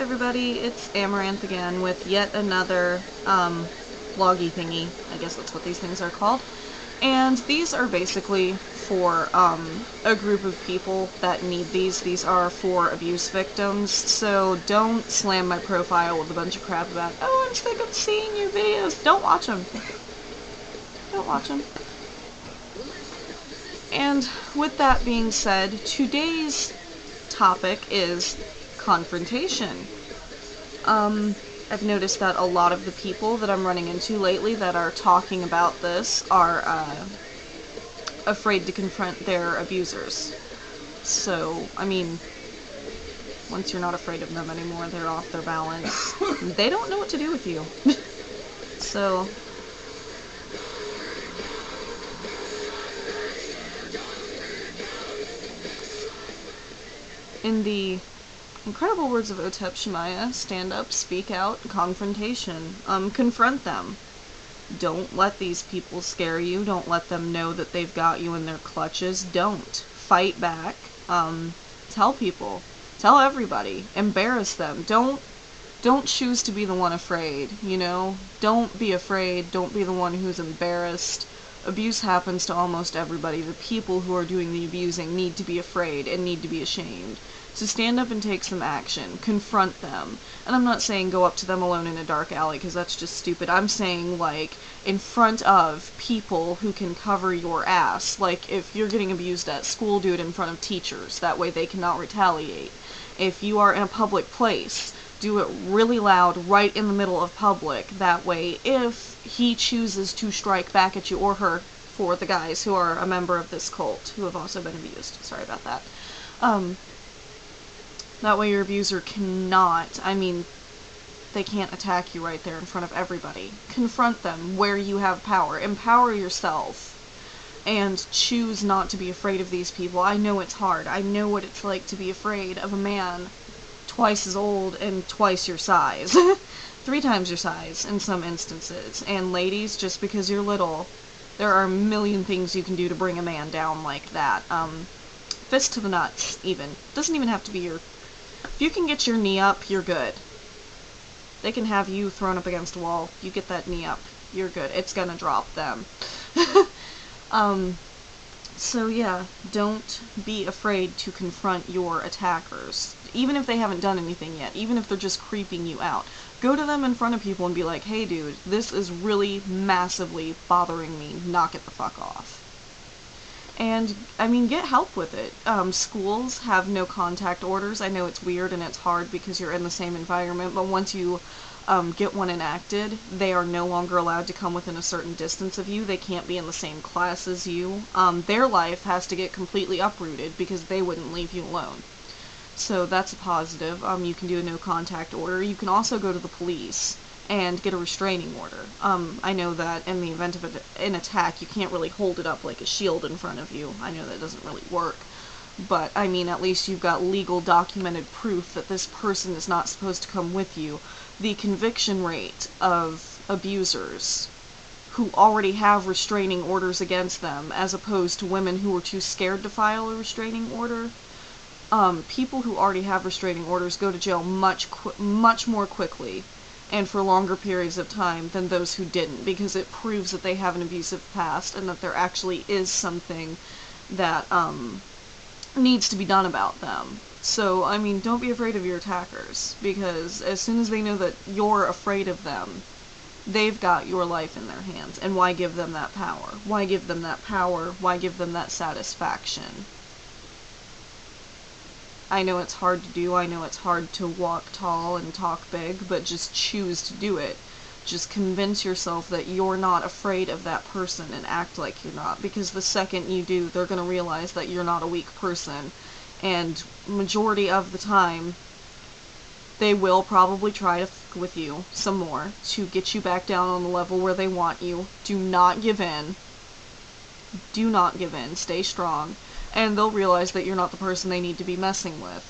everybody, it's Amaranth again with yet another, vloggy thingy. I guess that's what these things are called. And these are basically for, a group of people that need these. These are for abuse victims, so don't slam my profile with a bunch of crap about, oh, I'm sick of seeing your videos. Don't watch them. Don't watch them. And with that being said, today's topic is confrontation. I've noticed that a lot of the people that I'm running into lately that are talking about this are afraid to confront their abusers. So, I mean, once you're not afraid of them anymore, they're off their balance. They don't know what to do with you. So, in the incredible words of Otep Shemaya, stand up, speak out, confrontation. Confront them. Don't let these people scare you. Don't let them know that they've got you in their clutches. Don't. Fight back. Tell people. Tell everybody. Embarrass them. Don't choose to be the one afraid, you know? Don't be afraid. Don't be the one who's embarrassed. Abuse happens to almost everybody. The people who are doing the abusing need to be afraid and need to be ashamed. So stand up and take some action. Confront them. And I'm not saying go up to them alone in a dark alley, because that's just stupid. I'm saying, like, in front of people who can cover your ass. Like, if you're getting abused at school, do it in front of teachers. That way they cannot retaliate. If you are in a public place, do it really loud right in the middle of public. That way, if he chooses to strike back at you, or her, for the guys who are a member of this cult, who have also been abused. Sorry about that. That way your abuser cannot, they can't attack you right there in front of everybody. Confront them where you have power. Empower yourself. And choose not to be afraid of these people. I know it's hard. I know what it's like to be afraid of a man twice as old and twice your size. 3 times your size in some instances. And ladies, just because you're little, there are a million things you can do to bring a man down like that. Fist to the nuts, even. Doesn't even have to be your... If you can get your knee up, you're good. They can have you thrown up against a wall. You get that knee up, you're good. It's gonna drop them. So yeah, don't be afraid to confront your attackers. Even if they haven't done anything yet, even if they're just creeping you out. Go to them in front of people and be like, hey dude, this is really massively bothering me, knock it the fuck off. And, get help with it. Schools have no contact orders. I know it's weird and it's hard because you're in the same environment, but once you get one enacted, they are no longer allowed to come within a certain distance of you. They can't be in the same class as you. Their life has to get completely uprooted because they wouldn't leave you alone. So that's a positive. You can do a no contact order. You can also go to the police and get a restraining order. I know that in the event of an attack, you can't really hold it up like a shield in front of you. I know that doesn't really work. But, at least you've got legal documented proof that this person is not supposed to come with you. The conviction rate of abusers who already have restraining orders against them, as opposed to women who are too scared to file a restraining order, people who already have restraining orders go to jail much more quickly and for longer periods of time than those who didn't, because it proves that they have an abusive past and that there actually is something that needs to be done about them. So, don't be afraid of your attackers, because as soon as they know that you're afraid of them, they've got your life in their hands. And why give them that power? Why give them that power? Why give them that satisfaction? I know it's hard to do, I know it's hard to walk tall and talk big, but just choose to do it. Just convince yourself that you're not afraid of that person and act like you're not, because the second you do, they're gonna realize that you're not a weak person, and majority of the time, they will probably try to fuck with you some more to get you back down on the level where they want you. Do not give in. Do not give in. Stay strong. And they'll realize that you're not the person they need to be messing with.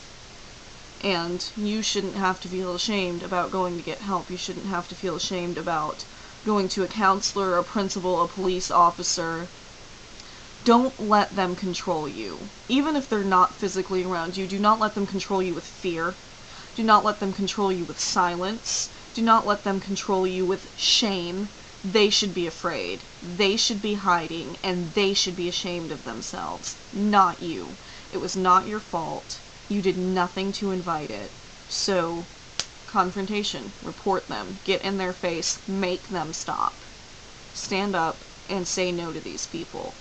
And you shouldn't have to feel ashamed about going to get help. You shouldn't have to feel ashamed about going to a counselor, a principal, a police officer. Don't let them control you. Even if they're not physically around you, do not let them control you with fear. Do not let them control you with silence. Do not let them control you with shame. They should be afraid. They should be hiding, and they should be ashamed of themselves, not you. It was not your fault. You did nothing to invite it. So, confrontation. Report them. Get in their face. Make them stop. Stand up and say no to these people.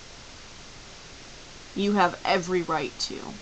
You have every right to.